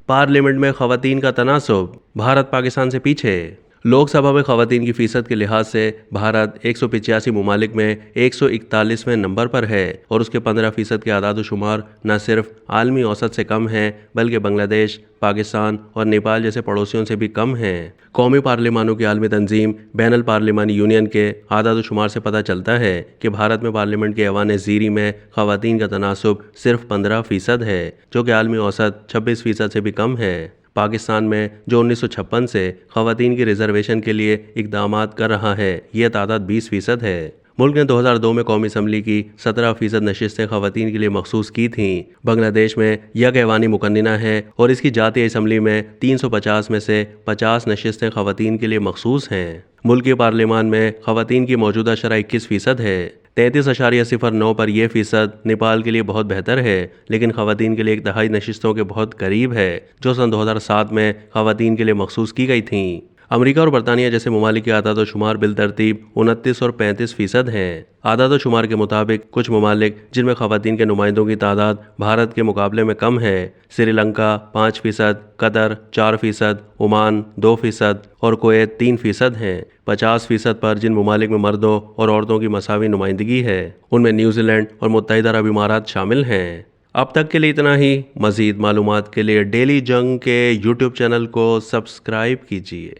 Parliament में खवातीन का तनासुब, भारत पाकिस्तान से पीछे। लोकसभा में खवातीन की फीसद के लिहाज से भारत 185 ममालिक में 141वें नंबर पर है और उसके 15% के आदाद-ओ-शुमार न सिर्फ आलमी औसत से कम हैं बल्कि बांग्लादेश, पाकिस्तान और नेपाल जैसे पड़ोसियों से भी कम हैं। कौमी पार्लिमानों की आलमी तंजीम बैनुल पार्लिमानी यूनियन के आदाद-ओ-शुमार से पता चलता है कि भारत में पार्लियामेंट के ऐवान-ए-ज़ीरी में खवातीन का तनासुब सिर्फ 15% है, जो कि आलमी औसत 26% से भी कम है। पाकिस्तान में जो 1956 से खवातीन की रिजर्वेशन के लिए इक़दामात कर रहा है, यह तादाद 20% है। मुल्क ने 2002 में कौमी असम्बली की 17% नशिस्तें खवातीन के लिए मखसूस की थीं। बांग्लादेश में यक ऐवानी मुकन्निना है और इसकी जातीय असम्बली में 350 में से 50 नशिस्तें खवातीन के लिए मखसूस हैं। मुल्क के पार्लियामान में खवातीन की मौजूदा शरह 21% है। 33.09 पर यह फीसद नेपाल के लिए बहुत बेहतर है, लेकिन खवातीन के लिए एक दहाई नशिस्तों के बहुत करीब है, जो सन 2007 में खवातीन के लिए मखसूस की गई थीं। अमेरिका और बरतानिया जैसे ममालिक के आदाद-ओ-शुमार बिलतरतीब 29 और 35% हैं। आदाद-ओ-शुमार के मुताबिक कुछ ममालिक जिनमें खवातीन के नुमाइंदों की तादाद भारत के मुकाबले में कम है, श्रीलंका 5%, कतर 4%, ओमान 2% और कुवैत 3% हैं। 50% पर जिन ममालिक में मर्दों और औरतों की मसावी नुमाइंदगी है, उनमें न्यूजीलैंड और मुत्तहिदा अरब इमारात शामिल हैं। अब तक के लिए इतना ही। मज़ीद मालूमात के लिए डेली जंग के यूट्यूब चैनल को सब्सक्राइब कीजिए।